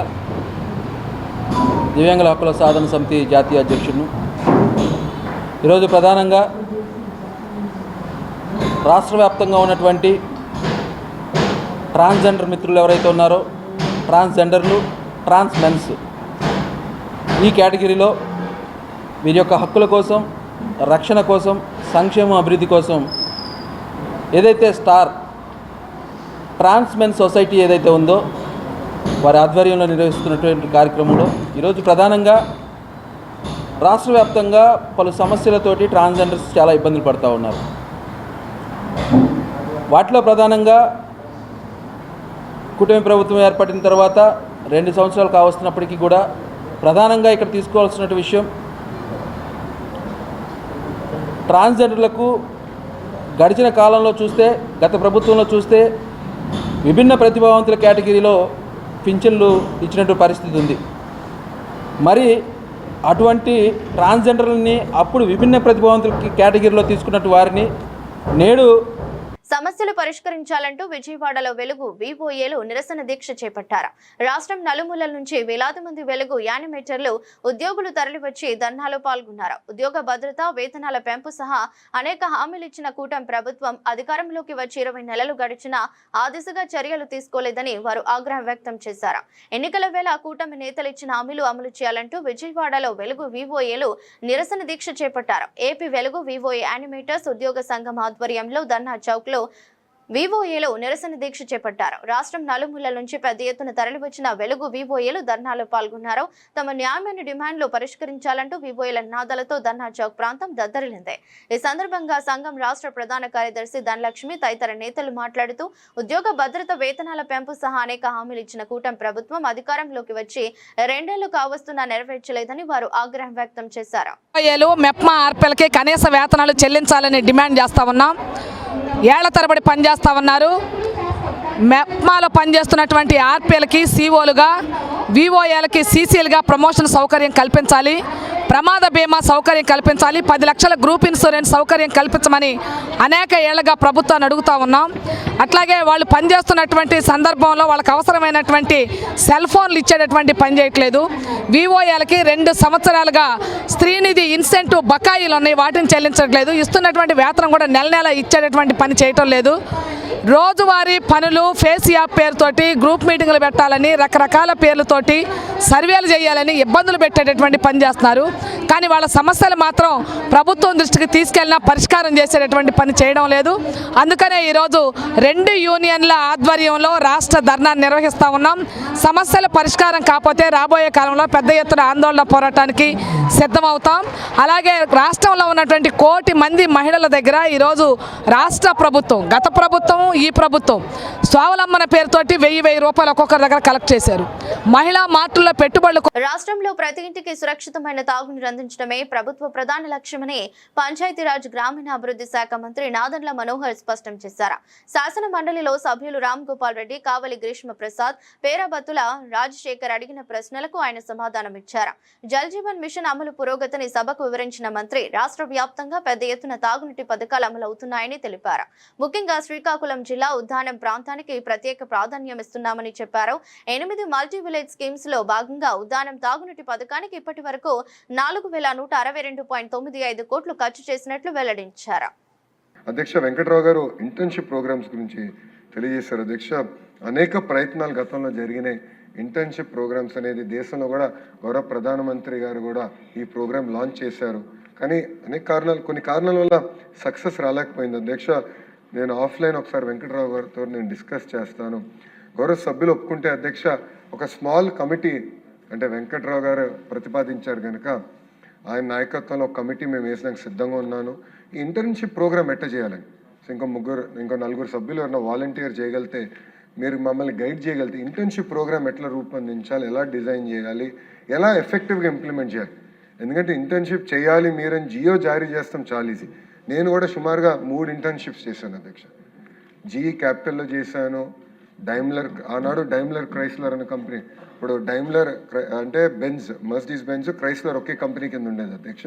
దివ్యాంగుల హక్కుల సాధన సమితి జాతీయ అధ్యక్షుడు. ఈరోజు ప్రధానంగా రాష్ట్ర వ్యాప్తంగా ఉన్నటువంటి ట్రాన్స్జెండర్ మిత్రులు ఎవరైతే ఉన్నారో, ట్రాన్స్జెండర్లు, ట్రాన్స్ మెన్స్, ఈ కేటగిరీలో వీరి యొక్క హక్కుల కోసం, రక్షణ కోసం, సంక్షేమ అభివృద్ధి కోసం ఏదైతే స్టార్ ట్రాన్స్ మెన్ సొసైటీ ఏదైతే ఉందో వారి ఆధ్వర్యంలో నిర్వహిస్తున్నటువంటి కార్యక్రమంలో ఈరోజు ప్రధానంగా రాష్ట్ర వ్యాప్తంగా పలు సమస్యలతోటి ట్రాన్స్జెండర్స్ చాలా ఇబ్బందులు పడుతూ ఉన్నారు. వాటిలో ప్రధానంగా కూటమి ప్రభుత్వం ఏర్పడిన తర్వాత 2 సంవత్సరాలు కావస్తున్నప్పటికీ కూడా ప్రధానంగా ఇక్కడ తీసుకోవాల్సిన విషయం, ట్రాన్స్జెండర్లకు గడిచిన కాలంలో చూస్తే, గత ప్రభుత్వంలో చూస్తే విభిన్న ప్రతిభావంతుల కేటగిరీలో పింఛన్లు ఇచ్చినటువంటి పరిస్థితి ఉంది. మరి అటువంటి ట్రాన్స్జెండర్లని అప్పుడు విభిన్న ప్రతిభావంతుల కేటగిరీలో తీసుకున్నట్టు వారిని నేడు సమస్యలు పరిష్కరించాలంటూ విజయవాడలో వెలుగు వివోఏలు నిరసన దీక్ష చేపట్టారు. రాష్ట్రం నలుమూలల నుంచి వేలాది మంది వెలుగు యానిమేటర్లు ఉద్యోగులు తరలివచ్చి ధర్నాలో పాల్గొన్నారు. ఉద్యోగ భద్రత, వేతనాల పెంపు సహా అనేక హామీలు ఇచ్చిన కూటమి ప్రభుత్వం అధికారంలోకి వచ్చి 20 నెలలు గడిచినా ఆ దిశగా చర్యలు తీసుకోలేదని వారు ఆగ్రహం వ్యక్తం చేశారు. ఎన్నికల వేళ కూటమి నేతలు ఇచ్చిన హామీలు అమలు చేయాలంటూ విజయవాడలో వెలుగు వివోఏలు నిరసన దీక్ష చేపట్టారు. ఏపీ వెలుగు వివోఏ యానిమేటర్స్ ఉద్యోగ సంఘం ఆధ్వర్యంలో ధర్నా చౌక్ వివోఏలు నిరసన దీక్ష చేపట్టారు. రాష్ట్రం నలుమూలల నుంచి పెద్ద ఎత్తున తరలివచ్చిన వెలుగు వివోఏలు ధర్నాలో పాల్గొన్నారు. తమ న్యాయమైన డిమాండ్లు పరిష్కరించాలంటూ వివోఏల నినాదాలతో ధర్నా చౌక్ ప్రాంతం దద్దరిల్లింది. ఈ సందర్భంగా సంఘం రాష్ట్ర ప్రధాన కార్యదర్శి ధనలక్ష్మి తదితర నేతలు మాట్లాడుతూ ఉద్యోగ భద్రత, వేతనాల పెంపు సహా అనేక హామీలు ఇచ్చిన కూటమి ప్రభుత్వం అధికారంలోకి వచ్చి 2 ఏళ్లు కావస్తున్నా నెరవేర్చలేదని వారు ఆగ్రహం వ్యక్తం చేశారు. మెప్మా ఆర్పీలకి కనీస వేతనాలు చెల్లించాలని డిమాండ్ చేస్తా ఉన్నాం. ఏళ్ల తరబడి పనిచేస్తూ ఉన్నారు. మెప్మాలో పనిచేస్తున్నటువంటి ఆర్పీలకి సీఓలుగా, వివోఏలకి సీసీలుగా ప్రమోషన్ సౌకర్యం కల్పించాలి, ప్రమాద బీమా సౌకర్యం కల్పించాలి, 10 లక్షల గ్రూప్ ఇన్సూరెన్స్ సౌకర్యం కల్పించమని అనేక ఏళ్లుగా ప్రభుత్వాన్ని అడుగుతూ ఉన్నాం. అట్లాగే వాళ్ళు పనిచేస్తున్నటువంటి సందర్భంలో వాళ్ళకి అవసరమైనటువంటి సెల్ ఫోన్లు ఇచ్చేటటువంటి పని చేయట్లేదు. వివోఏలకి 2 సంవత్సరాలుగా స్త్రీనిధి ఇన్సెంటివ్ బకాయిలు ఉన్నాయి, వాటిని చెల్లించట్లేదు. ఇస్తున్నటువంటి వేతనం కూడా నెల ఇచ్చేటటువంటి పని చేయటం లేదు. రోజువారీ పనులు ఫేస్ యాప్ పేరుతోటి గ్రూప్ మీటింగులు పెట్టాలని, రకరకాల పేర్లతోటి సర్వేలు చేయాలని ఇబ్బందులు పెట్టేటటువంటి పని చేస్తున్నారు. కానీ వాళ్ళ సమస్యలు మాత్రం ప్రభుత్వం దృష్టికి తీసుకెళ్ళినా పరిష్కారం చేసేటటువంటి పని చేయడం లేదు. అందుకనే ఈరోజు 2 యూనియన్ల ఆధ్వర్యంలో రాష్ట్ర ధర్నా నిర్వహిస్తూ ఉన్నాం. సమస్యల పరిష్కారం కాకపోతే రాబోయే కాలంలో పెద్ద ఎత్తున ఆందోళన పోరాటానికి సిద్ధమవుతాం. అలాగే రాష్ట్రంలో ఉన్నటువంటి 1 కోటి మంది మహిళల దగ్గర ఈరోజు రాష్ట్ర ప్రభుత్వం, గత ప్రభుత్వం, ఈ ప్రభుత్వం స్వావలంబన పేరుతోటి 1000 రూపాయలు ఒక్కొక్కరి దగ్గర కలెక్ట్ చేశారు. మహిళా మార్టుల్లో పెట్టుబడులు. రాష్ట్రంలో ప్రతి ఇంటికి సురక్షితమైన తాగునీరు అందించడమే ప్రభుత్వ ప్రధాన లక్ష్యమని పంచాయతీరాజ్ గ్రామీణాభివృద్ధి శాఖ మంత్రి నాదెండ్ల మనోహర్ స్పష్టం చేశారు. శాసన మండలిలో సభ్యులు రామ్ గోపాల్ రెడ్డి, కావలి గ్రీష్మ ప్రసాద్, పేరాబత్తుల రాజశేఖర్ అడిగిన ప్రశ్నలకు ఆయన సమాధానం ఇచ్చారు. జల్ జీవన్ మిషన్ అమలు పురోగతిని సభకు వివరించిన మంత్రి రాష్ట్ర వ్యాప్తంగా పెద్ద ఎత్తున తాగునీటి పథకాలు అమలవుతున్నాయని తెలిపారు. ముఖ్యంగా శ్రీకాకుళం జిల్లా ఉద్దానం ప్రాంతానికి ప్రత్యేక ప్రాధాన్యం ఇస్తున్నామని చెప్పారు. 8 మల్టీ విలేజ్ స్కీమ్స్ లో భాగంగా ఉద్దానం తాగునీటి పథకానికి ఇప్పటి వరకు 4162.95 కోట్లు ఖర్చు చేసినట్లు వెల్లడించారు. అధ్యక్ష వెంకట్రావు గారు ఇంటర్న్షిప్ ప్రోగ్రామ్స్ గురించి తెలియజేశారు. అధ్యక్ష అనేక ప్రయత్నాలు గతంలో జరిగినాయి. ఇంటర్న్షిప్ ప్రోగ్రామ్స్ అనేది దేశంలో కూడా గౌరవ ప్రధానమంత్రి గారు కూడా ఈ ప్రోగ్రామ్ లాంచ్ చేశారు. కానీ కొన్ని కారణాల వల్ల సక్సెస్ రాలేకపోయింది. అధ్యక్ష నేను ఆఫ్లైన్ ఒకసారి వెంకట్రావు గారితో నేను డిస్కస్ చేస్తాను. గౌరవ సభ్యులు ఒప్పుకుంటే అధ్యక్ష ఒక స్మాల్ కమిటీ, అంటే వెంకట్రావు గారు ప్రతిపాదించారు కనుక ఆయన నాయకత్వంలో ఒక కమిటీ మేము వేసినాక సిద్ధంగా ఉన్నాను. ఈ ఇంటర్న్షిప్ ప్రోగ్రామ్ ఎట్లా చేయాలని ఇంకో 4 సభ్యులు ఎవరైనా వాలంటీర్ చేయగలిగితే, మీరు మమ్మల్ని గైడ్ చేయగలిగితే ఇంటర్న్షిప్ ప్రోగ్రామ్ ఎట్లా రూపొందించాలి, ఎలా డిజైన్ చేయాలి, ఎలా ఎఫెక్టివ్గా ఇంప్లిమెంట్ చేయాలి. ఎందుకంటే ఇంటర్న్షిప్ చేయాలి మీరని జియో జారీ చేస్తాం చాలా ఈజీ. నేను కూడా సుమారుగా 3 ఇంటర్న్షిప్స్ చేశాను అధ్యక్ష. జీఈ క్యాపిటల్లో చేశాను, డైమ్లర్, ఆనాడు డైమ్లర్ క్రైస్లర్ అనే కంపెనీ, ఇప్పుడు డైమ్లర్ అంటే బెంజ్, మర్సిడీస్ బెంజ్, క్రైస్లర్ ఒకే కంపెనీ కింద ఉండేది అధ్యక్ష.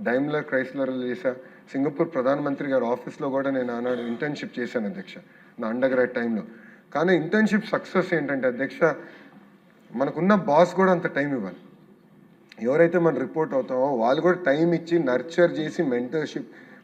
డైమ్లర్ క్రైస్లర్లో చేశా. సింగపూర్ ప్రధానమంత్రి గారి ఆఫీస్లో కూడా నేను ఆనాడు ఇంటర్న్షిప్ చేశాను అధ్యక్ష, నా అండర్ గ్రాడ్ టైంలో. కానీ ఇంటర్న్షిప్ సక్సెస్ ఏంటంటే అధ్యక్ష, మనకున్న బాస్ కూడా అంత టైం ఇవ్వాలి. ఎవరైతే మనం రిపోర్ట్ అవుతామో వాళ్ళు కూడా టైం ఇచ్చి నర్చర్ చేసి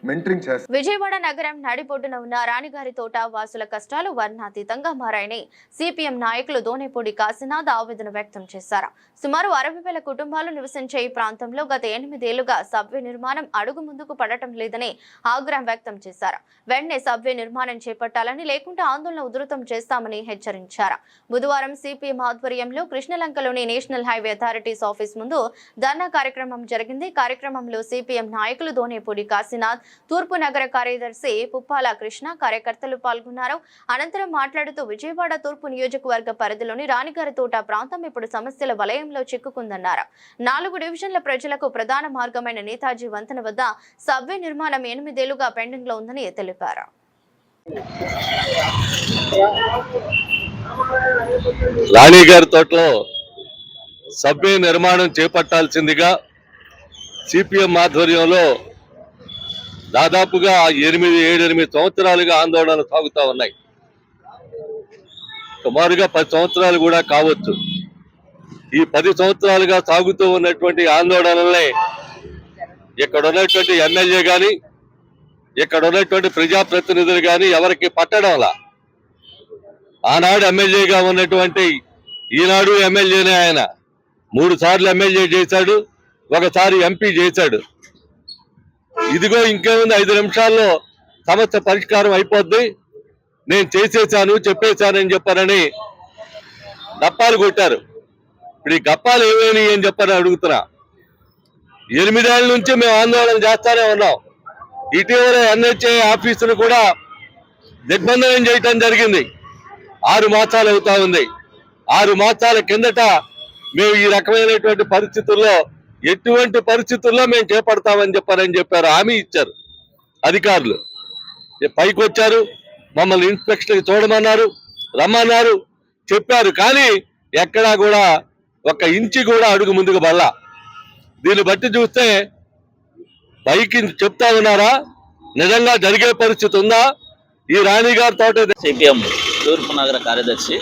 మెంటరింగ్ చేస్తారు. విజయవాడ నగరం నడిబొడ్డున ఉన్న రాణిగారి తోట వాసుల కష్టాలు వర్ణాతీతంగా మారాయని సిపిఎం నాయకులు దోనేపూడి కాశీనాథ్ ఆవేదన వ్యక్తం చేశారు. సుమారు 60,000 కుటుంబాలు నివసించే ఈ ప్రాంతంలో గత 8 ఏళ్లుగా సబ్వే నిర్మాణం అడుగు ముందుకు పడటం లేదని ఆగ్రహం వ్యక్తం చేశారు. వెంటనే సబ్వే నిర్మాణం చేపట్టాలని, లేకుంటే ఆందోళన ఉధృతం చేస్తామని హెచ్చరించారు. బుధవారం సిపిఎం ఆధ్వర్యంలో కృష్ణలంకలోని నేషనల్ హైవే అథారిటీస్ ఆఫీస్ ముందు ధర్నా కార్యక్రమం జరిగింది. కార్యక్రమంలో సిపిఎం నాయకులు దోనేపూడి కాశీనాథ్, తూర్పు నగర కార్యదర్శి పుప్పాల కృష్ణ, కార్యకర్తలు పాల్గొన్నారు. అనంతరం మాట్లాడుతూ విజయవాడ తూర్పు నియోజకవర్గ పరిధిలోని రాణిగారి తోట ప్రాంతం ఇప్పుడు సమస్యల వలయంలో చిక్కుకుందన్నారు. 4 డివిజన్ల ప్రజలకు ప్రధాన మార్గమైన నేతాజీ వంతెన వద్ద సబ్వే నిర్మాణం 8 ఏళ్లుగా పెండింగ్ లో ఉందని తెలిపారు. రాణిగారి తోటలో సబ్వే నిర్మాణం చేపట్టాల్సిందిగా సిపిఎం ఆధ్వర్యంలో దాదాపుగా 7-8 సంవత్సరాలుగా ఆందోళనలు సాగుతూ ఉన్నాయి. సుమారుగా 10 సంవత్సరాలు కూడా కావచ్చు. ఈ 10 సంవత్సరాలుగా సాగుతూ ఉన్నటువంటి ఆందోళనలనే ఇక్కడ ఉన్నటువంటి ఎమ్మెల్యే కానీ, ఇక్కడ ఉన్నటువంటి ప్రజాప్రతినిధులు కానీ ఎవరికి పట్టడంలా. ఆనాడు ఎమ్మెల్యేగా ఉన్నటువంటి ఈనాడు ఎమ్మెల్యేనే ఆయన 3 సార్లు ఎమ్మెల్యే చేశాడు, ఒకసారి ఎంపీ చేశాడు. ఇదిగో ఇంకేముంది, 5 నిమిషాల్లో సమస్య పరిష్కారం అయిపోద్ది, నేను చేసేసాను చెప్పేశానని చెప్పారని గప్పాలు కొట్టారు. ఇప్పుడు ఈ గప్పాలు ఏమైనాయి అని చెప్పని అడుగుతున్నా. 8 ఏళ్ల నుంచి మేము ఆందోళన చేస్తానే ఉన్నాం. ఇటీవల ఎన్హెచ్ఏ ఆఫీసును కూడా దిగ్బంధనం చేయటం జరిగింది. 6 మాసాలు అవుతా ఉంది. 6 మాసాల కిందట మేము ఈ రకమైనటువంటి పరిస్థితుల్లో, ఎటువంటి పరిస్థితుల్లో మేము చేపడతామని చెప్పారు. హామీ ఇచ్చారు అధికారులు. పైకి వచ్చారు, మమ్మల్ని ఇన్స్పెక్షన్కి చూడమన్నారు, రమ్మన్నారు, చెప్పారు. కానీ ఎక్కడా కూడా 1 ఇంచి కూడా అడుగు ముందుకు బల్ల. దీన్ని బట్టి చూస్తే పైకి చెప్తా ఉన్నారా, నిజంగా జరిగే పరిస్థితి ఉందా? ఈ రాణిగారి తోట, సిపిఎం తూర్పు నగర కార్యదర్శి,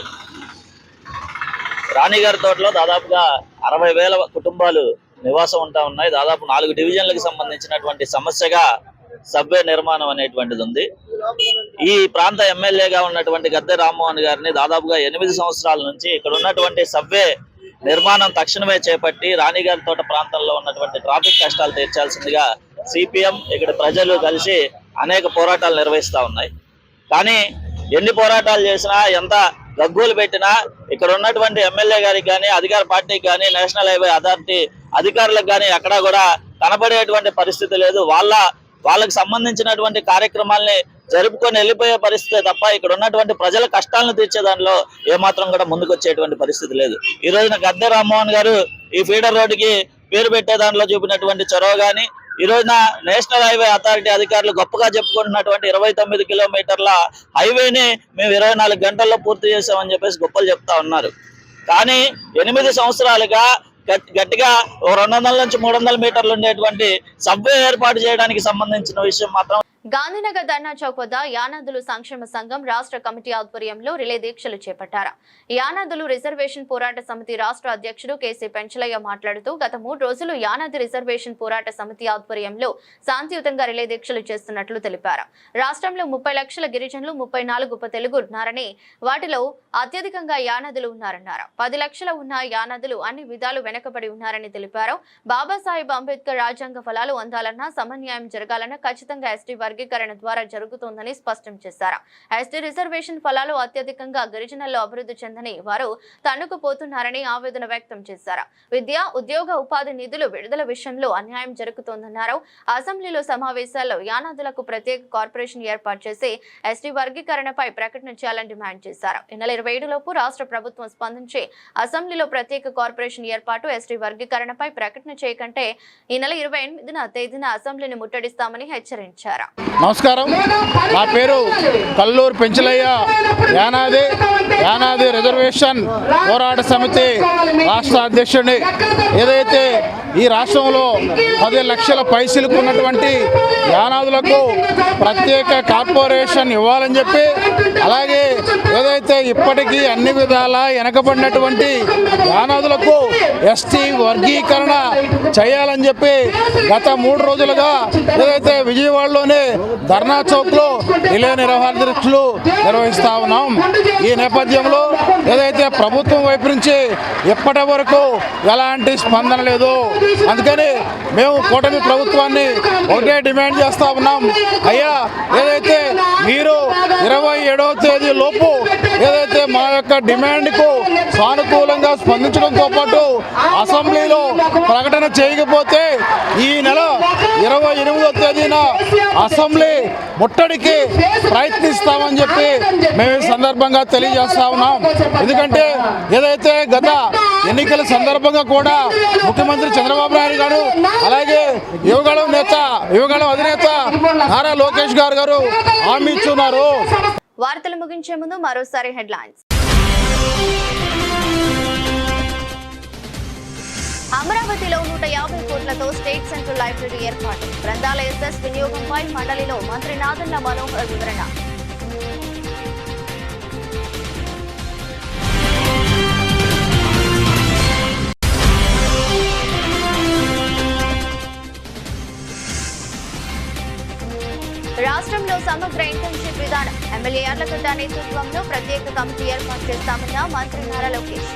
రాణిగారి తోటలో దాదాపుగా 60,000 కుటుంబాలు నివాసం ఉంటా ఉన్నాయి. దాదాపు 4 డివిజన్లకు సంబంధించినటువంటి సమస్యగా సబ్వే నిర్మాణం అనేటువంటిది ఉంది. ఈ ప్రాంత ఎమ్మెల్యేగా ఉన్నటువంటి గద్దె రామ్మోహన్ గారిని దాదాపుగా 8 సంవత్సరాల నుంచి ఇక్కడ ఉన్నటువంటి సబ్వే నిర్మాణం తక్షణమే చేపట్టి రాణిగారి తోట ప్రాంతంలో ఉన్నటువంటి ట్రాఫిక్ కష్టాలు తీర్చాల్సిందిగా సిపిఎం ఇక్కడ ప్రజలు కలిసి అనేక పోరాటాలు నిర్వహిస్తూ ఉన్నాయి. కానీ ఎన్ని పోరాటాలు చేసినా, ఎంత గగ్గోలు పెట్టినా ఇక్కడ ఉన్నటువంటి ఎమ్మెల్యే గారికి కానీ, అధికార పార్టీకి కానీ, నేషనల్ హైవే అథారిటీ అధికారులకు కానీ ఎక్కడా కూడా కనబడేటువంటి పరిస్థితి లేదు. వాళ్ళకి సంబంధించినటువంటి కార్యక్రమాల్ని జరుపుకొని వెళ్ళిపోయే పరిస్థితి తప్ప ఇక్కడ ఉన్నటువంటి ప్రజల కష్టాలను తీర్చే దానిలో ఏమాత్రం కూడా ముందుకు వచ్చేటువంటి పరిస్థితి లేదు. ఈ రోజున గద్దె రామ్మోహన్ గారు ఈ ఫీడర్ రోడ్డుకి పేరు పెట్టే దానిలో చూపినటువంటి చొరవ కానీ, ఈ రోజున నేషనల్ హైవే అథారిటీ అధికారులు గొప్పగా చెప్పుకుంటున్నటువంటి 29 కిలోమీటర్ల హైవేని మేము 24 గంటల్లో పూర్తి చేసామని చెప్పేసి గొప్పలు చెప్తా ఉన్నారు. కానీ 8 సంవత్సరాలుగా గట్టిగా 200 నుంచి 300 మీటర్లు ఉండేటువంటి సబ్వే ఏర్పాటు చేయడానికి సంబంధించిన విషయం మాత్రం గాంధీనగర్ ధర్నా చౌక్ వద్ద యానాదులు సంక్షేమ సంఘం రాష్ట్ర కమిటీ ఆధ్వర్యంలో రిలే దీక్షలు చేపట్టారు. యానాదులు రిజర్వేషన్ పోరాట సమితి రాష్ట్ర అధ్యక్షుడు కేసీ పెంచలయ్య మాట్లాడుతూ గత 3 రోజులు యానాది రిజర్వేషన్ పోరాట సమితి ఆధ్వర్యంలో శాంతియుతంగా రిలే దీక్షలు చేస్తున్నట్లు తెలిపారు. రాష్ట్రంలో 30 లక్షల గిరిజనులు, 34 ఉప తెలుగు ఉన్నారని, వాటిలో అత్యధికంగా యానాదులు ఉన్నారన్నారు. 10 లక్షల ఉన్న యానాదులు అన్ని విధాలు వెనకబడి ఉన్నారని తెలిపారు. బాబాసాహెబ్ అంబేద్కర్ రాజ్యాంగ ఫలాలు అందాలన్నా, సమన్యాయం జరగాలన్నా ఖచ్చితంగా ఎస్టీ వర్గీకరణ ద్వారా జరుగుతుందని స్పష్టం చేశారు. ఎస్టీ రిజర్వేషన్ ఫలాలు అత్యధికంగా గిరిజనుల్లో అభివృద్ధి చెందని వారు తన్నుకుపోతున్నారని ఆవేదన వ్యక్తం చేశారు. విద్య, ఉద్యోగ, ఉపాధి నిధులు విడుదల విషయంలో అన్యాయం జరుగుతోందన్నారు. అసెంబ్లీలో సమావేశాల్లో యానాదులకు ప్రత్యేక కార్పొరేషన్ ఏర్పాటు చేసి ఎస్టీ వర్గీకరణపై ప్రకటన చేయాలని డిమాండ్ చేశారు. ఈ నెల 27 లోపు రాష్ట్ర ప్రభుత్వం స్పందించి అసెంబ్లీలో ప్రత్యేక కార్పొరేషన్ ఏర్పాటు, ఎస్టీ వర్గీకరణపై ప్రకటన చేయకంటే ఈ నెల 28న తేదీన అసెంబ్లీని ముట్టడిస్తామని హెచ్చరించారు. నమస్కారం, నా పేరు కల్లూరు పెంచలయ్య. యానాది రిజర్వేషన్ పోరాట సమితి రాష్ట్ర అధ్యక్షుడిని. ఏదైతే ఈ రాష్ట్రంలో 10 లక్షల పైసలకు ఉన్నటువంటి యానాదులకు ప్రత్యేక కార్పొరేషన్ ఇవ్వాలని చెప్పి, అలాగే ఏదైతే ఇప్పటికీ అన్ని విధాలా వెనకబడినటువంటి యానాదులకు ఎస్టీ వర్గీకరణ చేయాలని చెప్పి గత 3 రోజులుగా ఏదైతే విజయవాడలోనే ధర్నా చౌక్లో రిలే నిర్వహణలు నిర్వహిస్తా ఉన్నాం. ఈ నేపథ్యంలో ఏదైతే ప్రభుత్వం వైపు నుంచి ఇప్పటి వరకు ఎలాంటి స్పందన లేదు. అందుకని మేము కూటమి ప్రభుత్వాన్ని ఒకటే డిమాండ్ చేస్తా ఉన్నాం. అయ్యా, ఏదైతే మీరు 27వ తేదీ లోపు ఏదైతే మా యొక్క డిమాండ్కు సానుకూలంగా స్పందించడంతో పాటు అసెంబ్లీలో ప్రకటన చేయకపోతే ఈ నెల 28వ తేదీన అసెంబ్లీ ముట్టడికి ప్రయత్నిస్తామని చెప్పి మేము ఈ సందర్భంగా తెలియజేస్తా ఉన్నాం. ఎందుకంటే ఏదైతే గత ఎన్నికల సందర్భంగా కూడా ముఖ్యమంత్రి చంద్రబాబు నాయుడు గారు, అలాగే యువగళం అధినేత నారా లోకేష్ గారు హామీ ఇచ్చున్నారు. వార్తలు ముగించే ముందు మరోసారి హెడ్లైన్స్. అమరావతిలో 150 కోట్లతో స్టేట్ సెంట్రల్ లైబ్రరీ ఏర్పాటు. గ్రంథాల ఎస్ఎస్ వినియోగంపై మండలిలో మంత్రి నాదెండ్ల మనోహర్ వివరణ. రాష్ట్రంలో సమగ్ర ఇంటర్న్షిప్ విధానం. ఎమ్మెల్యే యార్లగడ్డ నేతృత్వంలో ప్రత్యేక కమిటీ ఏర్పాటు చేస్తామన్న మంత్రి నారా లోకేష్.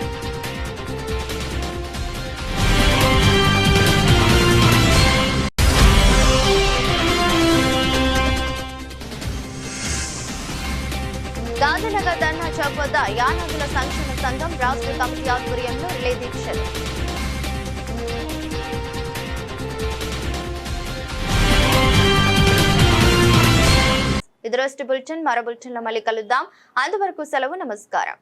గాంధీనగర్ ధర్నా చౌక్ వద్ద యానాదుల సంక్షేమ సంఘం రాష్ట్ర కమిటీ ఆధ్వర్యంలో రిలే దీక్షలు. ఇది రోజు బులెటిన్. మరో బులెటిన్లో మళ్ళీ కలుద్దాం. అంతవరకు సెలవు. నమస్కారం.